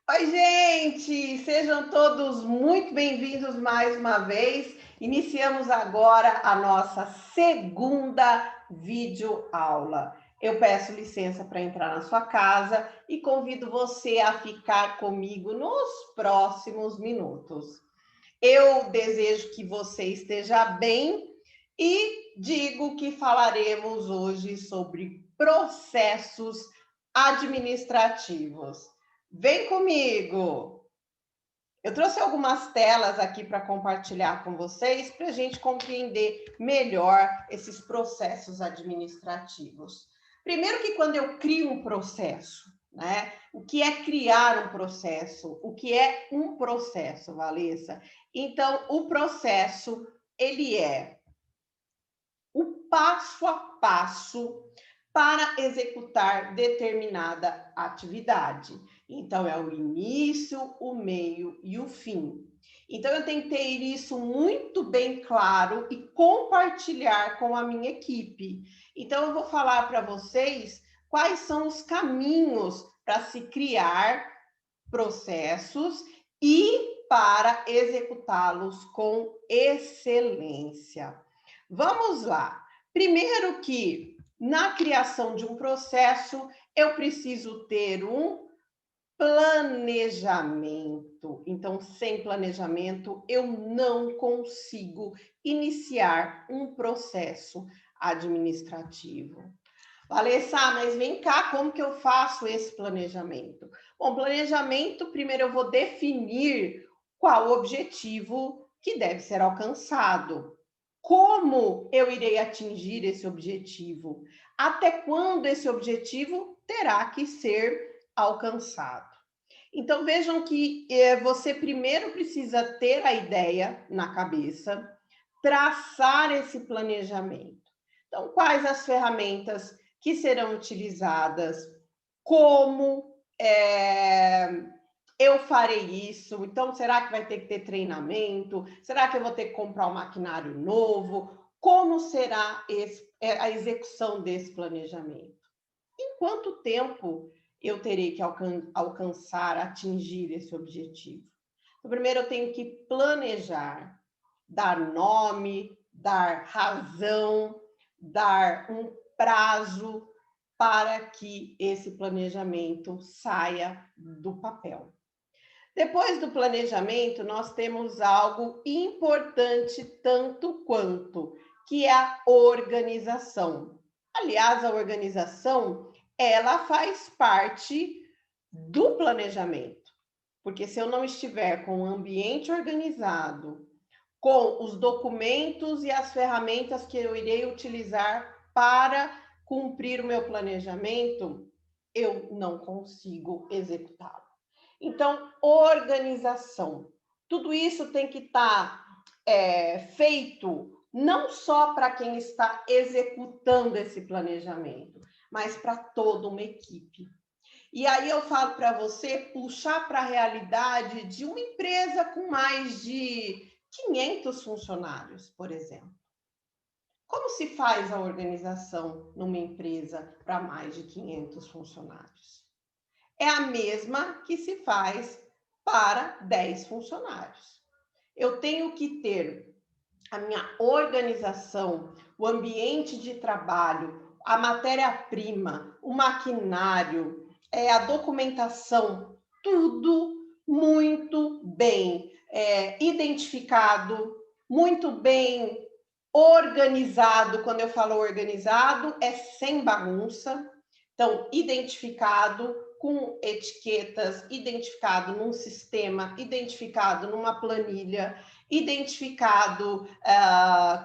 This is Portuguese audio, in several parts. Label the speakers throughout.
Speaker 1: Oi, gente! Sejam todos muito bem-vindos mais uma vez. Iniciamos agora a nossa segunda videoaula. Eu peço licença para entrar na sua casa e convido você a ficar comigo nos próximos minutos. Eu desejo que você esteja bem e digo que falaremos hoje sobre processos administrativos. Vem comigo! Eu trouxe algumas telas aqui para compartilhar com vocês para a gente compreender melhor esses processos administrativos. Primeiro que quando eu crio um processo, né? O que é criar um processo? O que é um processo, Valessa? Então, o processo, ele é o passo a passo para executar determinada atividade. Então, é o início, o meio e o fim. Então, eu tenho que ter isso muito bem claro e compartilhar com a minha equipe. Então, eu vou falar para vocês quais são os caminhos para se criar processos e para executá-los com excelência. Vamos lá. Primeiro que na criação de um processo, eu preciso ter um planejamento. Então, sem planejamento, eu não consigo iniciar um processo administrativo. Alessa, mas vem cá, como que eu faço esse planejamento? Bom, planejamento, primeiro eu vou definir qual o objetivo que deve ser alcançado. Como eu irei atingir esse objetivo? Até quando esse objetivo terá que ser alcançado? Então, vejam que você primeiro precisa ter a ideia na cabeça, traçar esse planejamento. Então, quais as ferramentas que serão utilizadas? Como eu farei isso? Então, será que vai ter que ter treinamento? Será que eu vou ter que comprar um maquinário novo? Como será a execução desse planejamento? Em quanto tempo eu terei que alcançar, atingir esse objetivo? Então, primeiro, eu tenho que planejar, dar nome, dar razão, dar um prazo para que esse planejamento saia do papel. Depois do planejamento, nós temos algo importante tanto quanto, que é a organização. Aliás, a organização, ela faz parte do planejamento, porque se eu não estiver com o ambiente organizado, com os documentos e as ferramentas que eu irei utilizar para cumprir o meu planejamento, eu não consigo executá-lo. Então, organização. Tudo isso tem que estar feito não só para quem está executando esse planejamento, mas para toda uma equipe. E aí eu falo para você puxar para a realidade de uma empresa com mais de 500 funcionários, por exemplo. Como se faz a organização numa empresa para mais de 500 funcionários? É a mesma que se faz para 10 funcionários. Eu tenho que ter a minha organização, o ambiente de trabalho, a matéria-prima, o maquinário, a documentação, tudo muito bem identificado, muito bem organizado. Quando eu falo organizado, é sem bagunça. Então, identificado com etiquetas, identificado num sistema, identificado numa planilha, identificado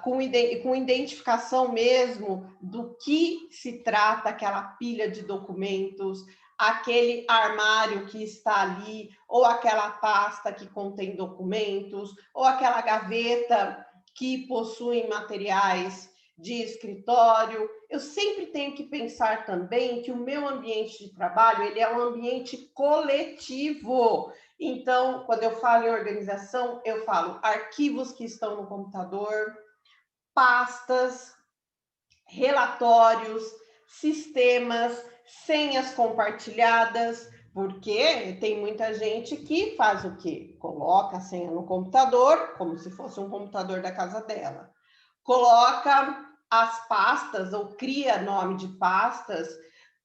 Speaker 1: com identificação mesmo do que se trata aquela pilha de documentos, aquele armário que está ali, ou aquela pasta que contém documentos, ou aquela gaveta que possui materiais de escritório. Eu sempre tenho que pensar também que o meu ambiente de trabalho, ele é um ambiente coletivo. Então, quando eu falo em organização, eu falo arquivos que estão no computador, pastas, relatórios, sistemas, senhas compartilhadas, Porque tem muita gente que faz o quê? Coloca a senha no computador, como se fosse um computador da casa dela. Coloca as pastas ou cria nome de pastas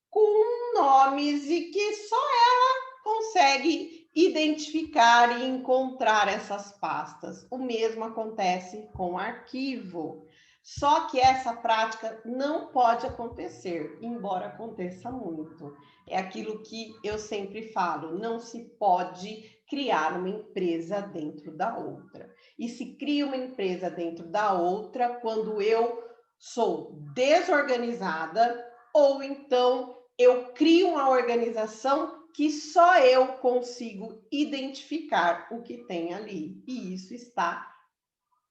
Speaker 1: com nomes e que só ela consegue identificar e encontrar essas pastas. O mesmo acontece com arquivo. Só que essa prática não pode acontecer, embora aconteça muito. É aquilo que eu sempre falo, não se pode criar uma empresa dentro da outra. E se cria uma empresa dentro da outra quando eu sou desorganizada ou então eu crio uma organização que só eu consigo identificar o que tem ali. E isso está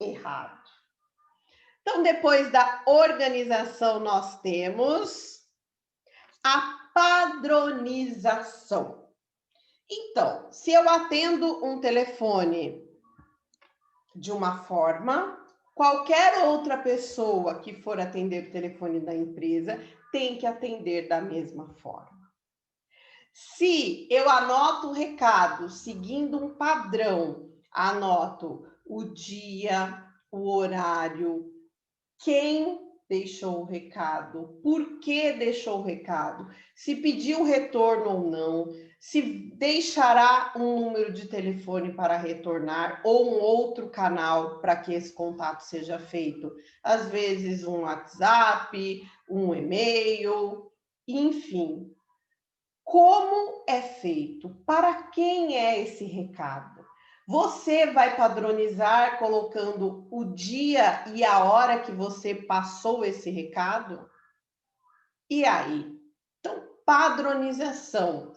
Speaker 1: errado. Então, depois da organização, nós temos a padronização. Então, se eu atendo um telefone de uma forma, qualquer outra pessoa que for atender o telefone da empresa tem que atender da mesma forma. Se eu anoto o recado seguindo um padrão, anoto o dia, o horário, quem deixou o recado, por que deixou o recado, se pediu retorno ou não, se deixará um número de telefone para retornar ou um outro canal para que esse contato seja feito. Às vezes um WhatsApp, um e-mail, enfim. Como é feito? Para quem é esse recado? Você vai padronizar colocando o dia e a hora que você passou esse recado? E aí? Então, padronização.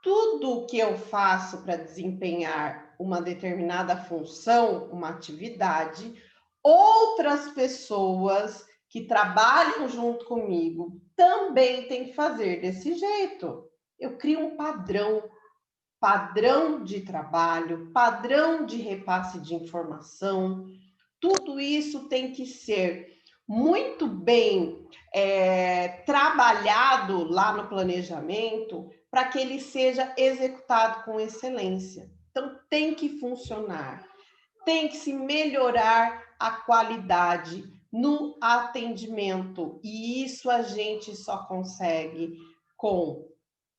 Speaker 1: Tudo que eu faço para desempenhar uma determinada função, uma atividade, outras pessoas que trabalham junto comigo também têm que fazer desse jeito. Eu crio um padrão de trabalho, padrão de repasse de informação. Tudo isso tem que ser muito bem trabalhado lá no planejamento para que ele seja executado com excelência. Então, tem que funcionar, tem que se melhorar a qualidade no atendimento, e isso a gente só consegue com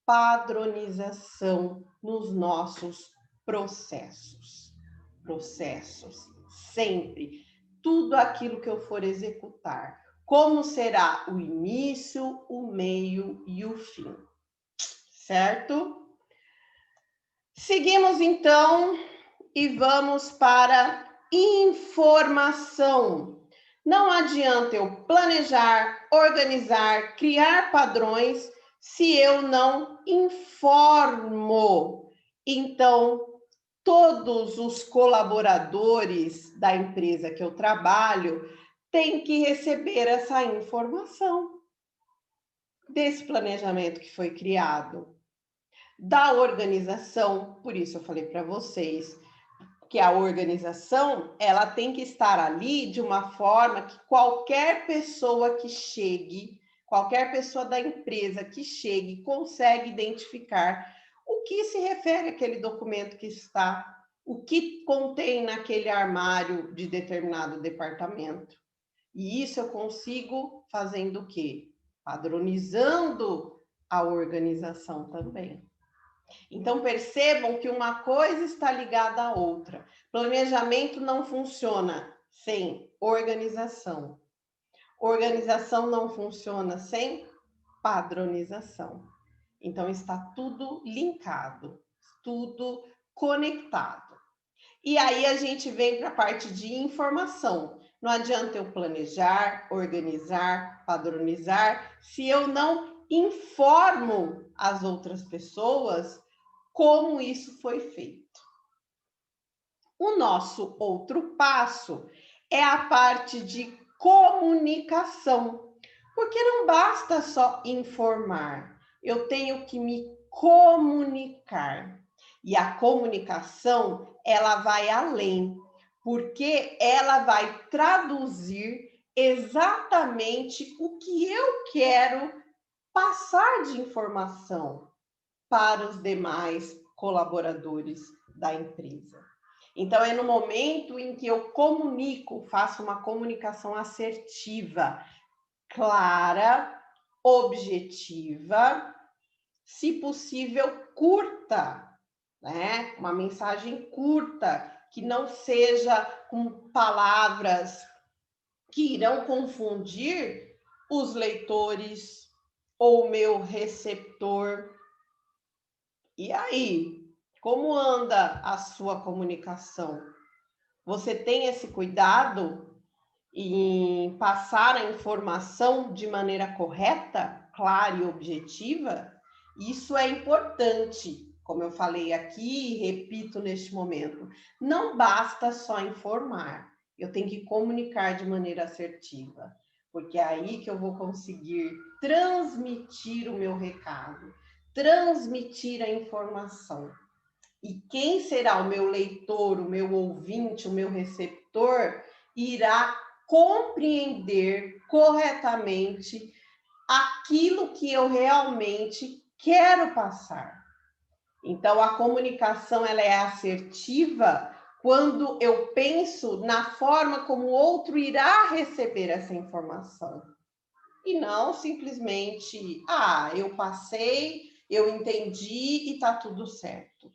Speaker 1: padronização nos nossos processos. Processos, sempre. Tudo aquilo que eu for executar. Como será o início, o meio e o fim. Certo? Seguimos então e vamos para informação. Não adianta eu planejar, organizar, criar padrões se eu não informo. Então, todos os colaboradores da empresa que eu trabalho têm que receber essa informação desse planejamento que foi criado, da organização. Por isso eu falei para vocês que a organização, ela tem que estar ali de uma forma que qualquer pessoa que chegue, qualquer pessoa da empresa que chegue, consegue identificar o que se refere àquele documento que está, o que contém naquele armário de determinado departamento. E isso eu consigo fazendo o quê? Padronizando a organização também. Então, percebam que uma coisa está ligada à outra. Planejamento não funciona sem organização. Organização não funciona sem padronização. Então, está tudo linkado, tudo conectado. E aí a gente vem para a parte de informação. Não adianta eu planejar, organizar, padronizar, se eu não informo as outras pessoas como isso foi feito. O nosso outro passo é a parte de comunicação, porque não basta só informar, eu tenho que me comunicar. E a comunicação, ela vai além, porque ela vai traduzir exatamente o que eu quero passar de informação para os demais colaboradores da empresa. Então, é no momento em que eu comunico, faço uma comunicação assertiva, clara, objetiva, se possível, curta, né? Uma mensagem curta, que não seja com palavras que irão confundir os leitores ou o meu receptor. E aí, como anda a sua comunicação? Você tem esse cuidado em passar a informação de maneira correta, clara e objetiva? Isso é importante, como eu falei aqui e repito neste momento. Não basta só informar, eu tenho que comunicar de maneira assertiva, porque é aí que eu vou conseguir transmitir o meu recado, transmitir a informação. E quem será o meu leitor, o meu ouvinte, o meu receptor, irá compreender corretamente aquilo que eu realmente quero passar. Então, a comunicação ela é assertiva quando eu penso na forma como o outro irá receber essa informação. E não simplesmente, eu passei, eu entendi e está tudo certo.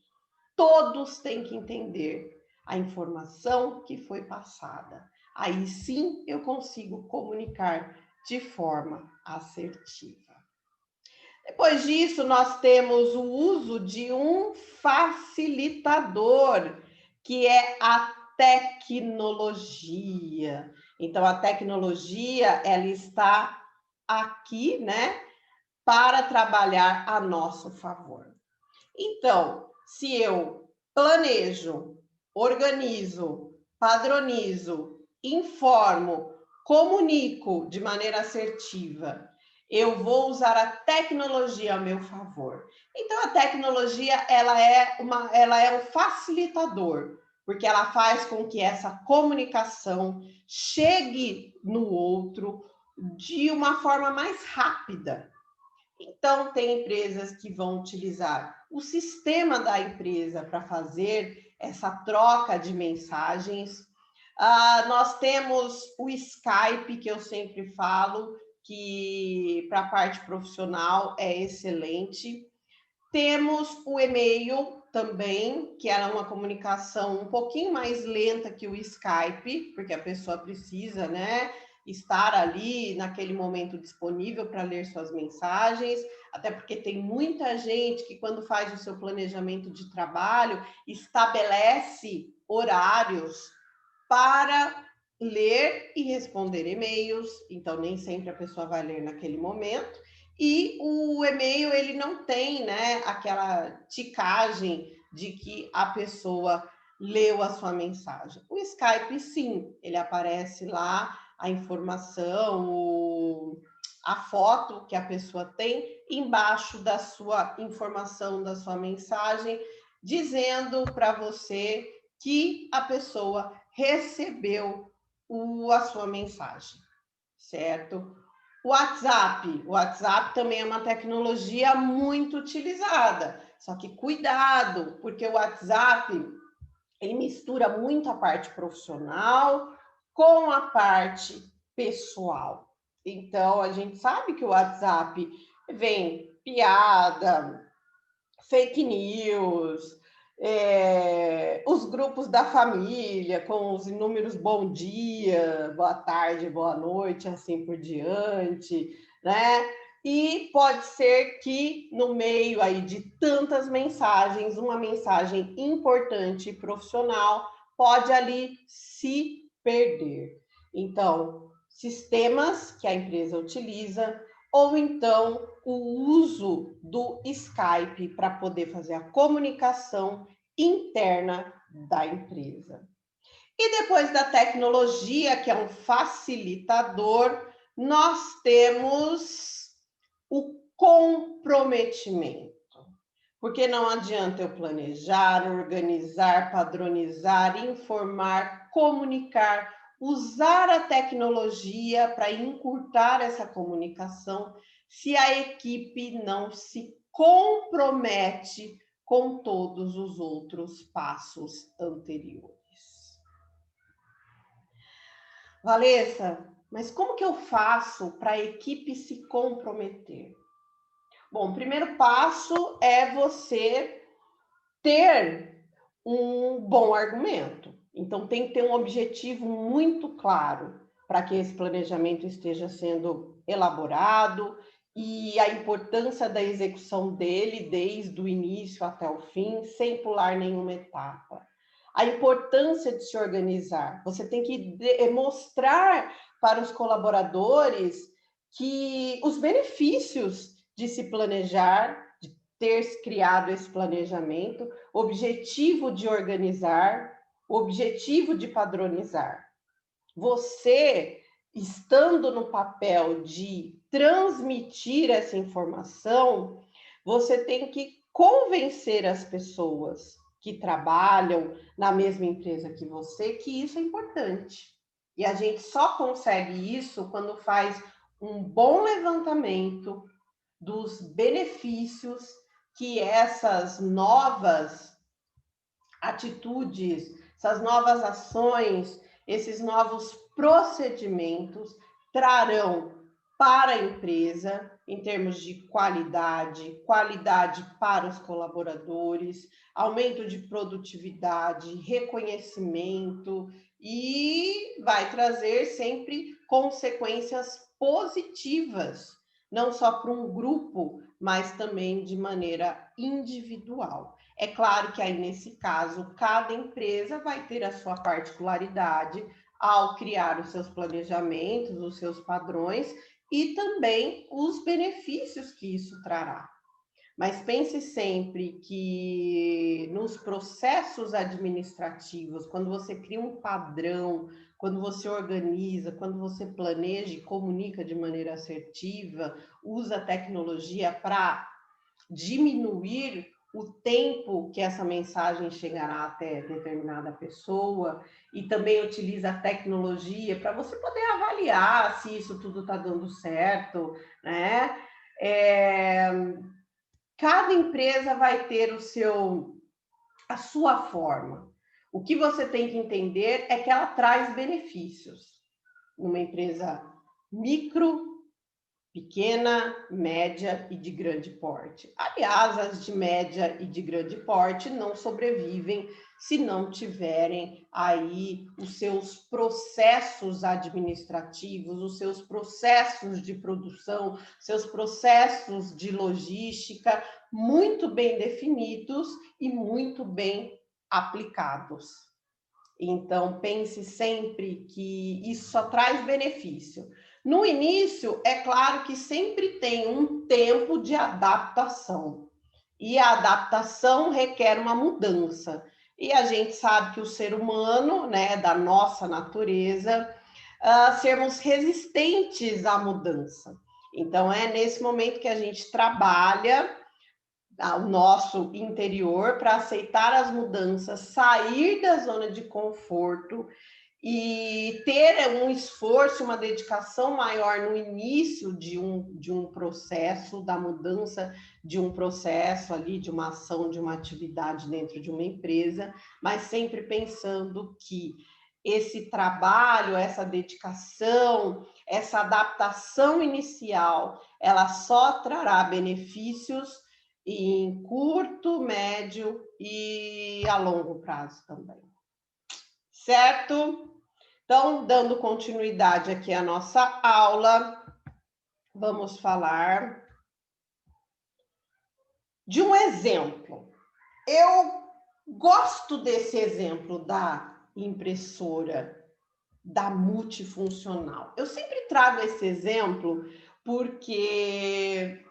Speaker 1: Todos têm que entender a informação que foi passada. Aí sim eu consigo comunicar de forma assertiva. Depois disso, nós temos o uso de um facilitador, que é a tecnologia. Então, a tecnologia, ela está aqui, né, para trabalhar a nosso favor. Então, se eu planejo, organizo, padronizo, informo, comunico de maneira assertiva, eu vou usar a tecnologia a meu favor. Então, a tecnologia ela é um facilitador, porque ela faz com que essa comunicação chegue no outro de uma forma mais rápida. Então, tem empresas que vão utilizar o sistema da empresa para fazer essa troca de mensagens. Nós temos o Skype, que eu sempre falo, que para a parte profissional é excelente. Temos o e-mail também, que era uma comunicação um pouquinho mais lenta que o Skype, porque a pessoa precisa, né, estar ali naquele momento disponível para ler suas mensagens, até porque tem muita gente que, quando faz o seu planejamento de trabalho, estabelece horários para ler e responder e-mails, então nem sempre a pessoa vai ler naquele momento, e o e-mail ele não tem, né, aquela ticagem de que a pessoa leu a sua mensagem. O Skype, sim, ele aparece lá a informação, a foto que a pessoa tem embaixo da sua informação, da sua mensagem, dizendo para você que a pessoa recebeu a sua mensagem, certo? O WhatsApp também é uma tecnologia muito utilizada, só que cuidado, porque o WhatsApp ele mistura muito a parte profissional com a parte pessoal. Então, a gente sabe que o WhatsApp vem piada, fake news, os grupos da família, com os inúmeros bom dia, boa tarde, boa noite, assim por diante, né? E pode ser que no meio aí de tantas mensagens, uma mensagem importante e profissional pode ali se perder. Então, sistemas que a empresa utiliza, ou então o uso do Skype para poder fazer a comunicação interna da empresa. E depois da tecnologia, que é um facilitador, nós temos o comprometimento. Porque não adianta eu planejar, organizar, padronizar, informar, comunicar, usar a tecnologia para encurtar essa comunicação, se a equipe não se compromete com todos os outros passos anteriores. Valessa, mas como que eu faço para a equipe se comprometer? Bom, o primeiro passo é você ter um bom argumento. Então, tem que ter um objetivo muito claro para que esse planejamento esteja sendo elaborado e a importância da execução dele desde o início até o fim, sem pular nenhuma etapa. A importância de se organizar. Você tem que mostrar para os colaboradores que os benefícios de se planejar, de ter criado esse planejamento, objetivo de organizar, objetivo de padronizar. Você, estando no papel de transmitir essa informação, você tem que convencer as pessoas que trabalham na mesma empresa que você que isso é importante. E a gente só consegue isso quando faz um bom levantamento dos benefícios que essas novas atitudes, essas novas ações, esses novos procedimentos trarão para a empresa em termos de qualidade, qualidade para os colaboradores, aumento de produtividade, reconhecimento e vai trazer sempre consequências positivas, não só para um grupo, mas também de maneira individual. É claro que aí, nesse caso, cada empresa vai ter a sua particularidade ao criar os seus planejamentos, os seus padrões e também os benefícios que isso trará. Mas pense sempre que nos processos administrativos, quando você cria um padrão, quando você organiza, quando você planeja e comunica de maneira assertiva, usa a tecnologia para diminuir o tempo que essa mensagem chegará até determinada pessoa e também utiliza a tecnologia para você poder avaliar se isso tudo está dando certo, né? Cada empresa vai ter a sua forma. O que você tem que entender é que ela traz benefícios. Numa empresa micro, pequena, média e de grande porte. Aliás, as de média e de grande porte não sobrevivem se não tiverem aí os seus processos administrativos, os seus processos de produção, seus processos de logística muito bem definidos e muito bem aplicados. Então, pense sempre que isso só traz benefício. No início, é claro que sempre tem um tempo de adaptação. E a adaptação requer uma mudança. E a gente sabe que o ser humano, né, da nossa natureza, sermos resistentes à mudança. Então, é nesse momento que a gente trabalha o nosso interior para aceitar as mudanças, sair da zona de conforto e ter um esforço, uma dedicação maior no início de um processo, da mudança de um processo ali, de uma ação, de uma atividade dentro de uma empresa, mas sempre pensando que esse trabalho, essa dedicação, essa adaptação inicial, ela só trará benefícios em curto, médio e a longo prazo também. Certo? Então, dando continuidade aqui à nossa aula, vamos falar de um exemplo. Eu gosto desse exemplo da impressora, da multifuncional. Eu sempre trago esse exemplo porque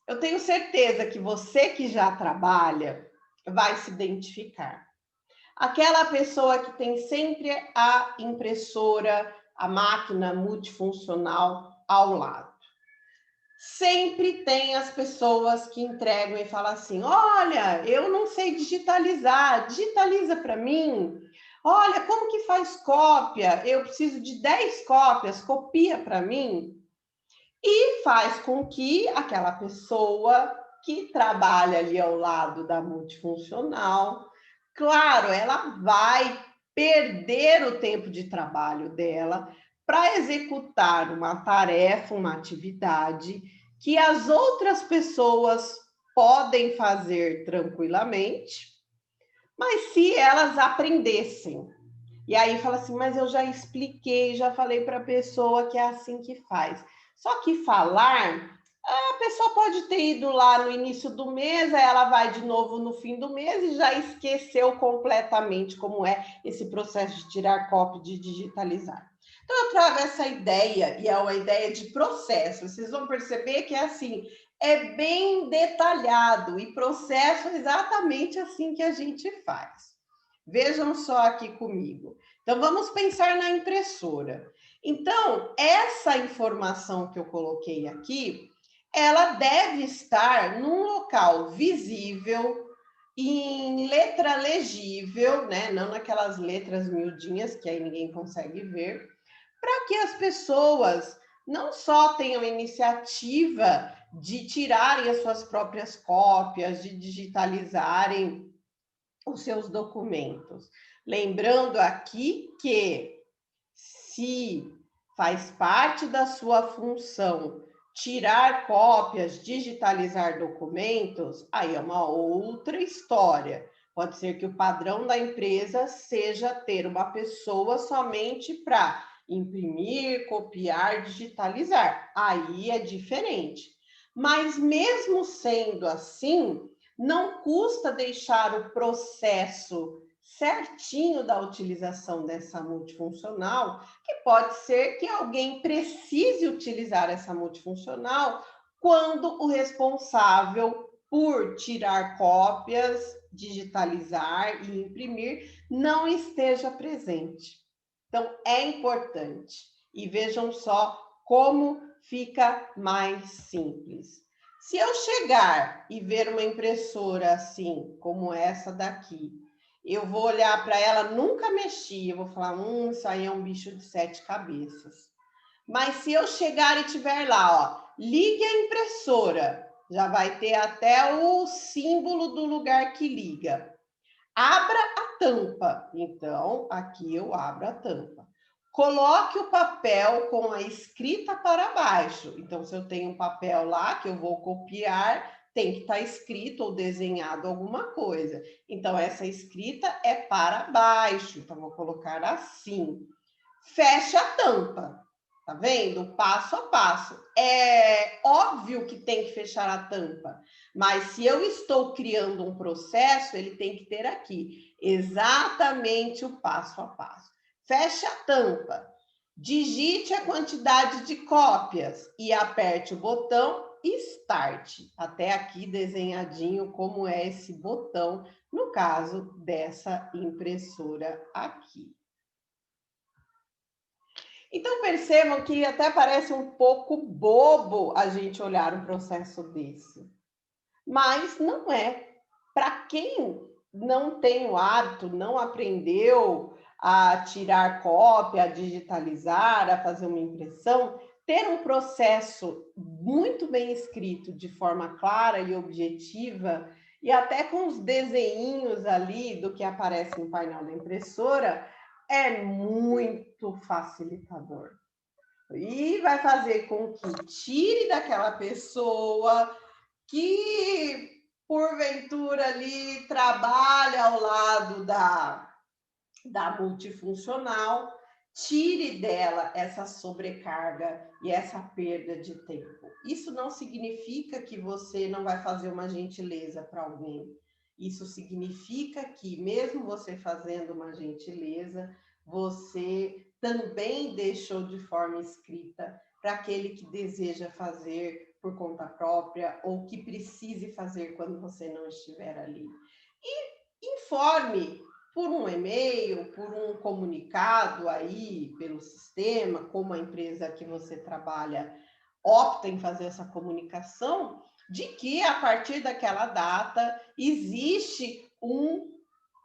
Speaker 1: eu tenho certeza que você que já trabalha vai se identificar. Aquela pessoa que tem sempre a impressora, a máquina multifuncional ao lado. Sempre tem as pessoas que entregam e falam assim: olha, eu não sei digitalizar, digitaliza para mim. Olha, como que faz cópia? Eu preciso de 10 cópias, copia para mim. E faz com que aquela pessoa que trabalha ali ao lado da multifuncional. Claro, ela vai perder o tempo de trabalho dela para executar uma tarefa, uma atividade que as outras pessoas podem fazer tranquilamente, mas se elas aprendessem. E aí fala assim, mas eu já expliquei, já falei para a pessoa que é assim que faz. Só que falar, a pessoa pode ter ido lá no início do mês, aí ela vai de novo no fim do mês e já esqueceu completamente como é esse processo de tirar cópia, de digitalizar. Então, eu trago essa ideia, e é uma ideia de processo. Vocês vão perceber que é assim, é bem detalhado, e processo é exatamente assim que a gente faz. Vejam só aqui comigo. Então, vamos pensar na impressora. Então, essa informação que eu coloquei aqui, ela deve estar num local visível, em letra legível, né? Não naquelas letras miudinhas que aí ninguém consegue ver, para que as pessoas não só tenham iniciativa de tirarem as suas próprias cópias, de digitalizarem os seus documentos. Lembrando aqui que, se faz parte da sua função tirar cópias, digitalizar documentos, aí é uma outra história. Pode ser que o padrão da empresa seja ter uma pessoa somente para imprimir, copiar, digitalizar. Aí é diferente. Mas mesmo sendo assim, não custa deixar o processo certinho da utilização dessa multifuncional, que pode ser que alguém precise utilizar essa multifuncional quando o responsável por tirar cópias, digitalizar e imprimir não esteja presente. Então, é importante. E vejam só como fica mais simples. Se eu chegar e ver uma impressora assim, como essa daqui, eu vou olhar para ela, nunca mexi, eu vou falar, isso aí é um bicho de 7 cabeças. Mas se eu chegar e tiver lá, ó, ligue a impressora, já vai ter até o símbolo do lugar que liga. Abra a tampa. Então, aqui eu abro a tampa. Coloque o papel com a escrita para baixo. Então, se eu tenho um papel lá que eu vou copiar, tem que estar escrito ou desenhado alguma coisa. Então, essa escrita é para baixo. Então, vou colocar assim. Feche a tampa. Tá vendo? Passo a passo. É óbvio que tem que fechar a tampa, mas se eu estou criando um processo, ele tem que ter aqui exatamente o passo a passo. Feche a tampa, digite a quantidade de cópias e aperte o botão Start. Até aqui desenhadinho como é esse botão, no caso dessa impressora aqui. Então, percebam que até parece um pouco bobo a gente olhar um processo desse. Mas não é. Para quem não tem o hábito, não aprendeu a tirar cópia, a digitalizar, a fazer uma impressão, ter um processo muito bem escrito, de forma clara e objetiva, e até com os desenhinhos ali do que aparece no painel da impressora, é muito facilitador. E vai fazer com que tire daquela pessoa que, porventura, ali trabalha ao lado da multifuncional, tire dela essa sobrecarga e essa perda de tempo. Isso não significa que você não vai fazer uma gentileza para alguém. Isso significa que, mesmo você fazendo uma gentileza, você também deixou de forma escrita para aquele que deseja fazer por conta própria ou que precise fazer quando você não estiver ali. E informe por um e-mail, por um comunicado aí pelo sistema, como a empresa que você trabalha opta em fazer essa comunicação, de que a partir daquela data existe um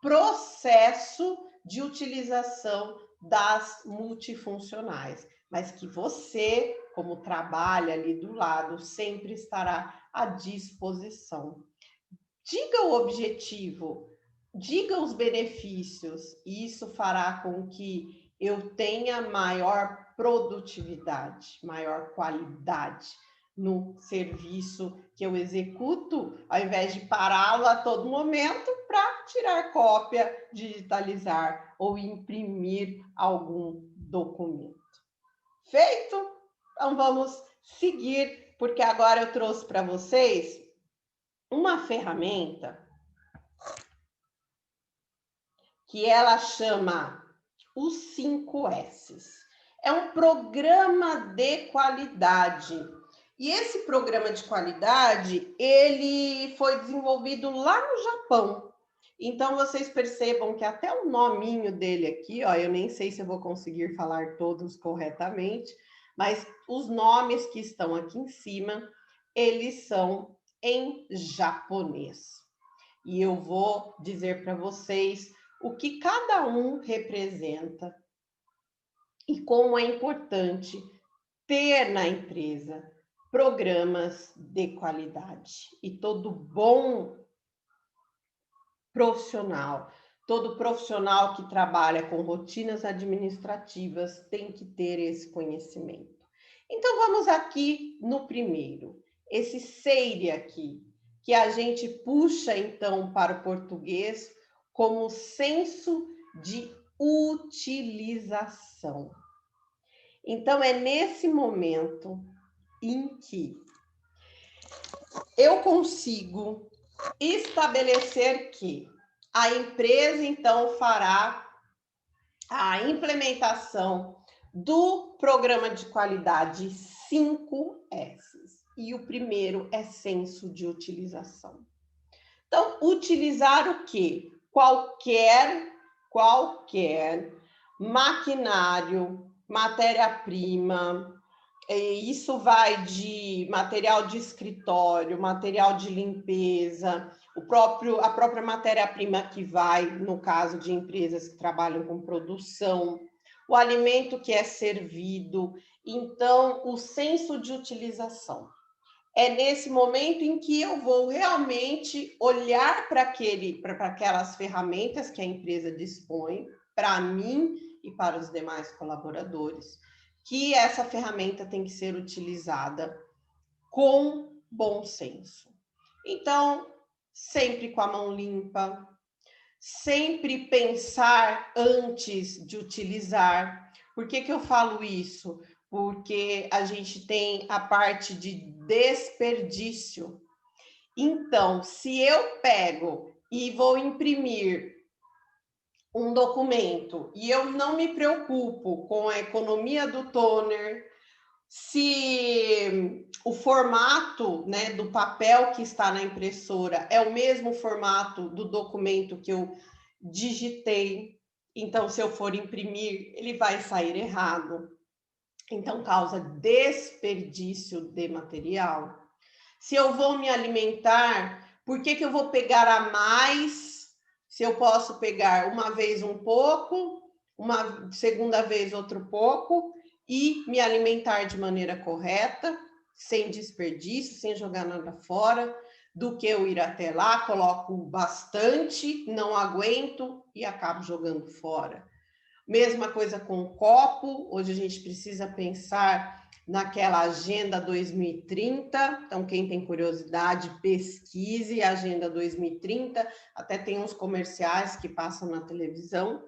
Speaker 1: processo de utilização das multifuncionais, mas que você como trabalha ali do lado, sempre estará à disposição. Diga o objetivo, diga os benefícios, e isso fará com que eu tenha maior produtividade, maior qualidade no serviço que eu executo, ao invés de pará-lo a todo momento para tirar cópia, digitalizar ou imprimir algum documento. Feito? Então vamos seguir, porque agora eu trouxe para vocês uma ferramenta que ela chama os 5 S's. É um programa de qualidade. E esse programa de qualidade, ele foi desenvolvido lá no Japão. Então, vocês percebam que até o nominho dele aqui, ó, eu nem sei se eu vou conseguir falar todos corretamente, mas os nomes que estão aqui em cima, eles são em japonês. E eu vou dizer para vocês o que cada um representa e como é importante ter na empresa programas de qualidade. E todo bom profissional, todo profissional que trabalha com rotinas administrativas tem que ter esse conhecimento. Então, vamos aqui no primeiro, esse SEIRE aqui, que a gente puxa, então, para o português como senso de utilização. Então, é nesse momento em que eu consigo estabelecer que a empresa, então, fará a implementação do programa de qualidade 5 S's. E o primeiro é senso de utilização. Então, utilizar o quê? Qualquer maquinário, matéria-prima, isso vai de material de escritório, material de limpeza, a própria matéria-prima que vai, no caso de empresas que trabalham com produção, o alimento que é servido. Então, o senso de utilização. É nesse momento em que eu vou realmente olhar para aquelas ferramentas que a empresa dispõe, para mim e para os demais colaboradores, que essa ferramenta tem que ser utilizada com bom senso. Então, sempre com a mão limpa, sempre pensar antes de utilizar. Por que eu falo isso? Porque a gente tem a parte de desperdício. Então, se eu pego e vou imprimir um documento e eu não me preocupo com a economia do toner, se o formato, né, do papel que está na impressora é o mesmo formato do documento que eu digitei, então se eu for imprimir, ele vai sair errado. Então causa desperdício de material. Se eu vou me alimentar, por que eu vou pegar a mais? Se eu posso pegar uma vez um pouco, uma segunda vez outro pouco, e me alimentar de maneira correta, sem desperdício, sem jogar nada fora, do que eu ir até lá, coloco bastante, não aguento e acabo jogando fora. Mesma coisa com o copo, hoje a gente precisa pensar naquela Agenda 2030, então quem tem curiosidade, pesquise a Agenda 2030, até tem uns comerciais que passam na televisão,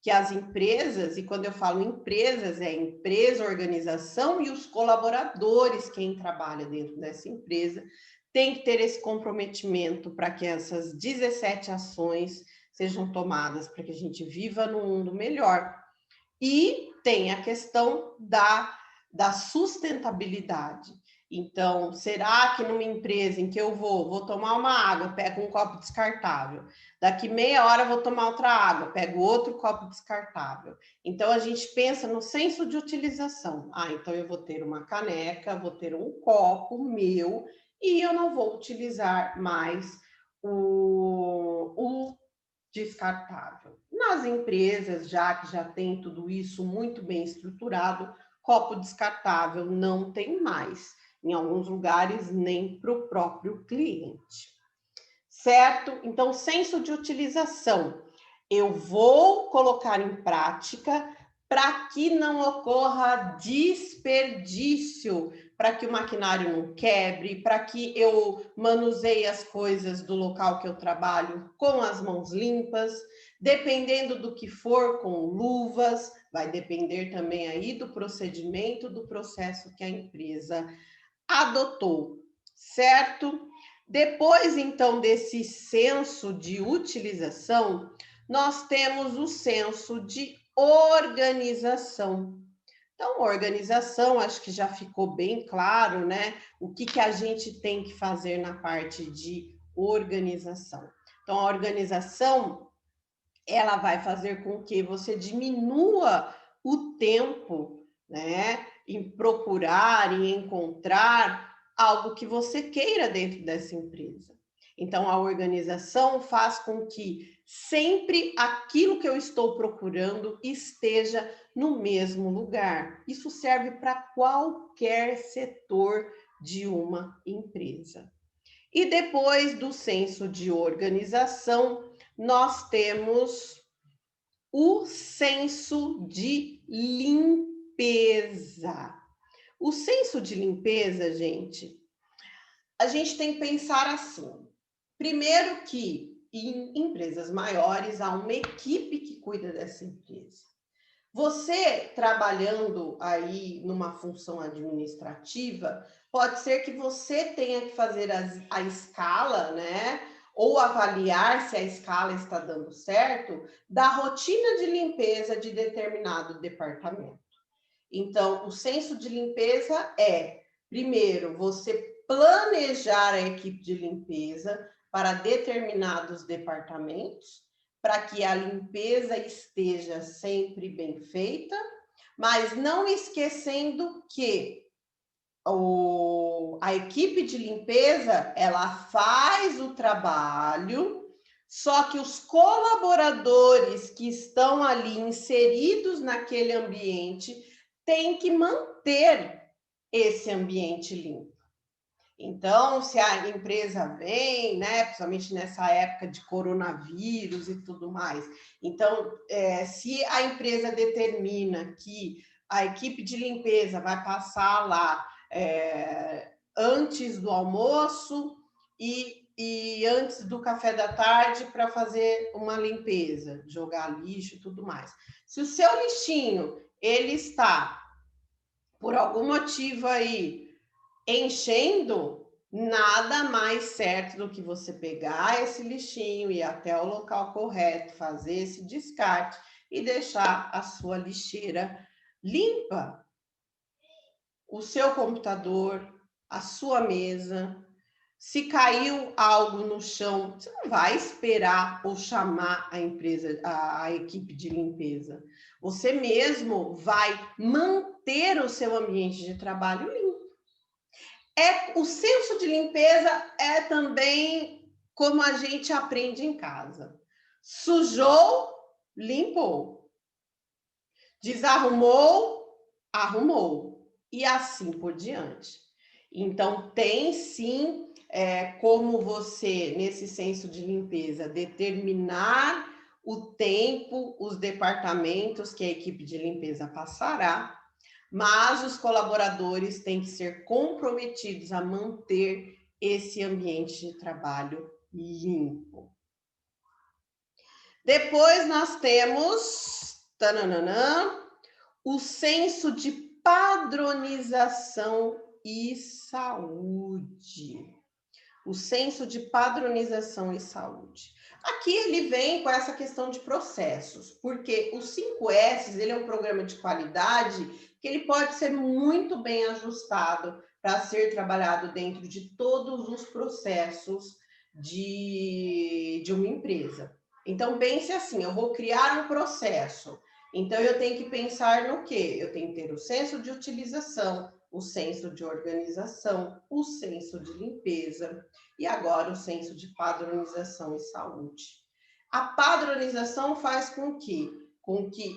Speaker 1: que as empresas, e quando eu falo empresas, é empresa, organização e os colaboradores, quem trabalha dentro dessa empresa, tem que ter esse comprometimento para que essas 17 ações sejam tomadas para que a gente viva num mundo melhor. E tem a questão da sustentabilidade. Então, será que numa empresa em que eu vou tomar uma água, pego um copo descartável, daqui meia hora vou tomar outra água, pego outro copo descartável. Então, a gente pensa no senso de utilização. Então eu vou ter uma caneca, vou ter um copo meu e eu não vou utilizar mais o descartável. Nas empresas, já que já tem tudo isso muito bem estruturado, copo descartável não tem mais. Em alguns lugares, nem para o próprio cliente. Certo? Então, senso de utilização. Eu vou colocar em prática para que não ocorra desperdício, para que o maquinário não quebre, para que eu manuseie as coisas do local que eu trabalho com as mãos limpas, dependendo do que for, com luvas, vai depender também aí do procedimento, do processo que a empresa adotou, certo? Depois, então, desse senso de utilização, nós temos o senso de organização. Então, organização, acho que já ficou bem claro, né? O que a gente tem que fazer na parte de organização. Então, a organização, ela vai fazer com que você diminua o tempo, né? Em procurar e encontrar algo que você queira dentro dessa empresa. Então, a organização faz com que sempre aquilo que eu estou procurando esteja no mesmo lugar. Isso serve para qualquer setor de uma empresa. E depois do senso de organização, nós temos o senso de limpeza. O senso de limpeza, gente, a gente tem que pensar assim. Primeiro que em empresas maiores há uma equipe que cuida dessa empresa. Você trabalhando aí numa função administrativa, pode ser que você tenha que fazer a escala, né? Ou avaliar se a escala está dando certo, da rotina de limpeza de determinado departamento. Então, o senso de limpeza é, primeiro, você planejar a equipe de limpeza para determinados departamentos, para que a limpeza esteja sempre bem feita, mas não esquecendo que a equipe de limpeza, ela faz o trabalho, só que os colaboradores que estão ali inseridos naquele ambiente têm que manter esse ambiente limpo. Então, se a empresa vem, né, principalmente nessa época de coronavírus e tudo mais, então, se a empresa determina que a equipe de limpeza vai passar lá antes do almoço e antes do café da tarde para fazer uma limpeza, jogar lixo e tudo mais. Se o seu lixinho, ele está, por algum motivo aí, enchendo, nada mais certo do que você pegar esse lixinho, ir até o local correto, fazer esse descarte e deixar a sua lixeira limpa. O seu computador, a sua mesa, se caiu algo no chão, você não vai esperar ou chamar a empresa, a equipe de limpeza. Você mesmo vai manter o seu ambiente de trabalho limpo. O senso de limpeza é também como a gente aprende em casa. Sujou, limpou. Desarrumou, arrumou. E assim por diante. Então, tem sim como você, nesse senso de limpeza, determinar o tempo, os departamentos que a equipe de limpeza passará, mas os colaboradores têm que ser comprometidos a manter esse ambiente de trabalho limpo. Depois nós temos o senso de padronização e saúde. O senso de padronização e saúde. Aqui ele vem com essa questão de processos, porque o 5S, ele é um programa de qualidade que ele pode ser muito bem ajustado para ser trabalhado dentro de todos os processos de uma empresa. Então, pense assim, eu vou criar um processo, então eu tenho que pensar no quê? Eu tenho que ter o senso de utilização, o senso de organização, o senso de limpeza e agora o senso de padronização e saúde. A padronização faz com que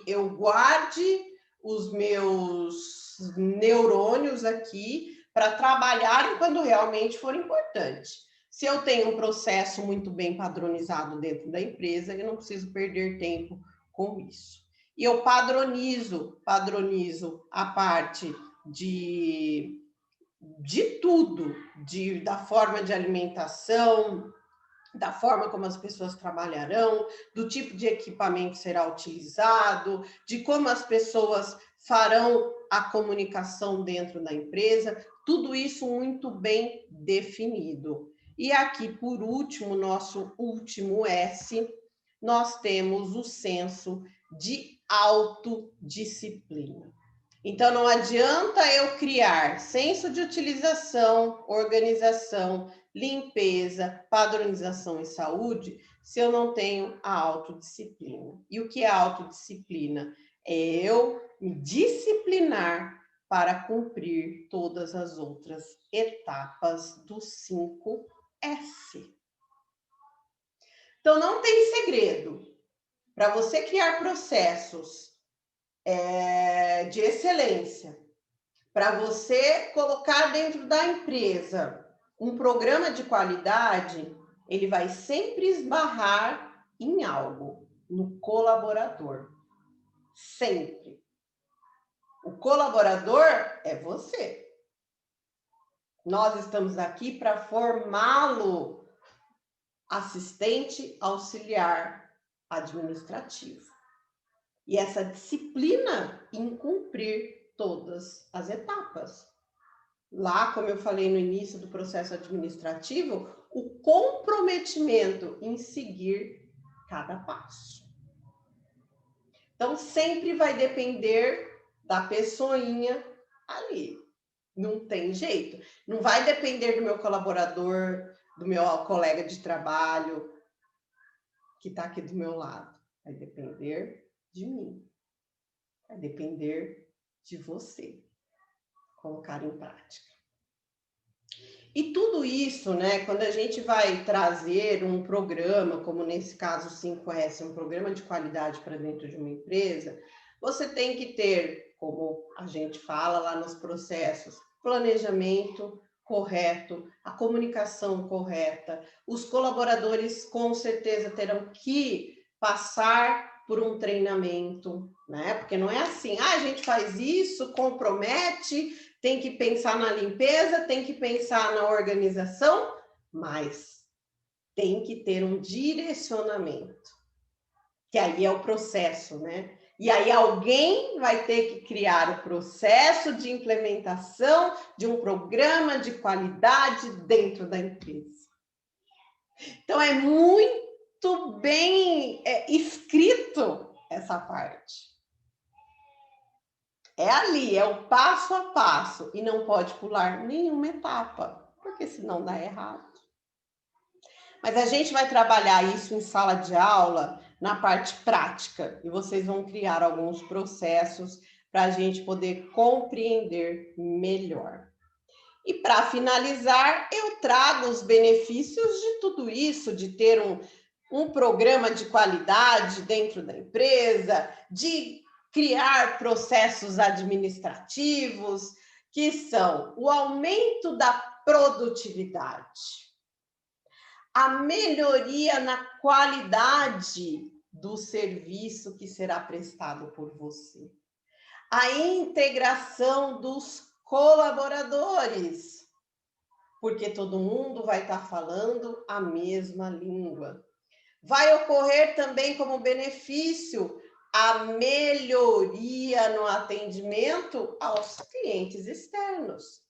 Speaker 1: eu guarde os meus neurônios aqui para trabalharem quando realmente for importante. Se eu tenho um processo muito bem padronizado dentro da empresa, eu não preciso perder tempo com isso. E eu padronizo a parte de tudo, da forma de alimentação, da forma como as pessoas trabalharão, do tipo de equipamento será utilizado, de como as pessoas farão a comunicação dentro da empresa, tudo isso muito bem definido. E aqui, por último, nosso último S, nós temos o senso de autodisciplina. Então, não adianta eu criar senso de utilização, organização, limpeza, padronização e saúde, se eu não tenho a autodisciplina. E o que é autodisciplina? É eu me disciplinar para cumprir todas as outras etapas do 5S. Então, não tem segredo. Para você criar processos de excelência, para você colocar dentro da empresa um programa de qualidade, ele vai sempre esbarrar em algo, no colaborador. Sempre. O colaborador é você. Nós estamos aqui para formá-lo assistente auxiliar administrativo. E essa disciplina em cumprir todas as etapas. Lá, como eu falei no início do processo administrativo, o comprometimento em seguir cada passo. Então, sempre vai depender da pessoinha ali. Não tem jeito. Não vai depender do meu colaborador, do meu colega de trabalho, que está aqui do meu lado. Vai depender de mim. Vai depender de você colocar em prática. E tudo isso, né, quando a gente vai trazer um programa, como nesse caso o 5S, um programa de qualidade para dentro de uma empresa, você tem que ter, como a gente fala lá nos processos, planejamento correto, a comunicação correta, os colaboradores com certeza terão que passar por um treinamento, né? Porque não é assim, a gente faz isso, compromete, tem que pensar na limpeza, tem que pensar na organização, mas tem que ter um direcionamento, que aí é o processo, né? E aí alguém vai ter que criar o processo de implementação de um programa de qualidade dentro da empresa. Então, é muito bem escrito essa parte. É ali, é o passo a passo, e não pode pular nenhuma etapa, porque senão dá errado. Mas a gente vai trabalhar isso em sala de aula, na parte prática, e vocês vão criar alguns processos para a gente poder compreender melhor. E para finalizar, eu trago os benefícios de tudo isso, de ter um programa de qualidade dentro da empresa, de criar processos administrativos, que são o aumento da produtividade, a melhoria na qualidade do serviço que será prestado por você, a integração dos colaboradores, porque todo mundo vai estar falando a mesma língua. Vai ocorrer também como benefício a melhoria no atendimento aos clientes externos.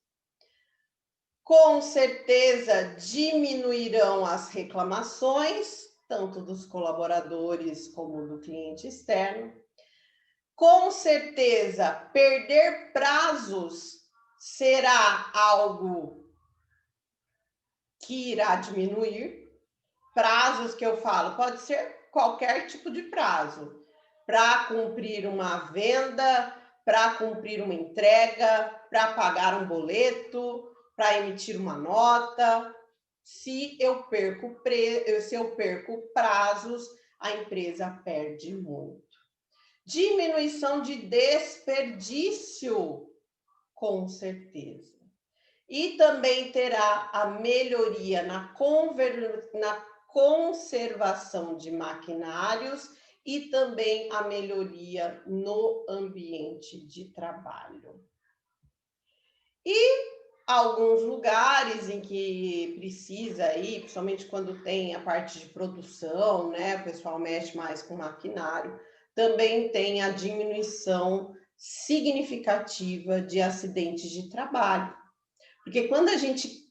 Speaker 1: Com certeza diminuirão as reclamações, tanto dos colaboradores como do cliente externo. Com certeza, perder prazos será algo que irá diminuir. Prazos que eu falo, pode ser qualquer tipo de prazo, para cumprir uma venda, para cumprir uma entrega, para pagar um boleto, para emitir uma nota. Se eu perco prazos, a empresa perde muito. Diminuição de desperdício, com certeza. E também terá a melhoria na conservação de maquinários e também a melhoria no ambiente de trabalho. E alguns lugares em que precisa ir, principalmente quando tem a parte de produção, né? O pessoal mexe mais com maquinário, também tem a diminuição significativa de acidentes de trabalho. Porque quando a gente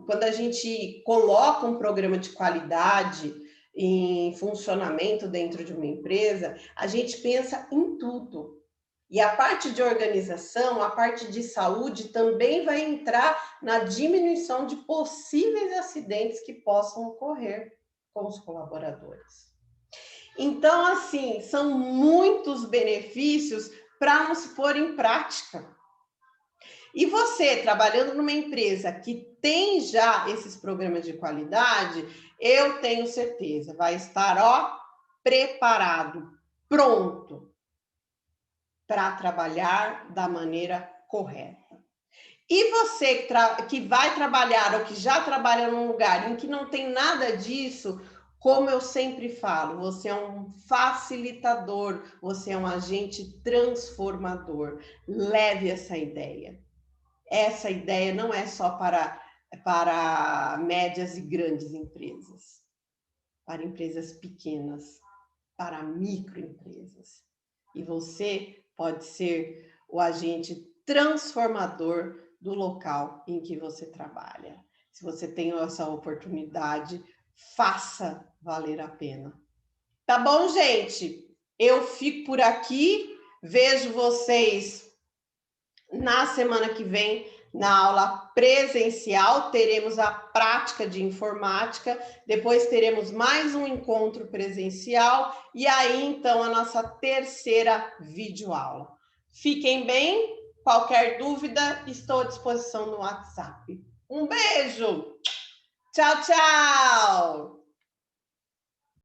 Speaker 1: quando a gente coloca um programa de qualidade em funcionamento dentro de uma empresa, a gente pensa em tudo. E a parte de organização, a parte de saúde também vai entrar na diminuição de possíveis acidentes que possam ocorrer com os colaboradores. Então, assim, são muitos benefícios para não se pôr em prática. E você, trabalhando numa empresa que tem já esses programas de qualidade, eu tenho certeza, vai estar, ó, preparado, pronto para trabalhar da maneira correta. E você que vai trabalhar ou que já trabalha num lugar em que não tem nada disso, como eu sempre falo, você é um facilitador, você é um agente transformador. Leve essa ideia. Essa ideia não é só para médias e grandes empresas, para empresas pequenas, para microempresas. E você pode ser o agente transformador do local em que você trabalha. Se você tem essa oportunidade, faça valer a pena. Tá bom, gente? Eu fico por aqui, vejo vocês na semana que vem na aula presencial, teremos a prática de informática, depois teremos mais um encontro presencial e aí, então, a nossa terceira videoaula. Fiquem bem, qualquer dúvida, estou à disposição no WhatsApp. Um beijo! Tchau, tchau!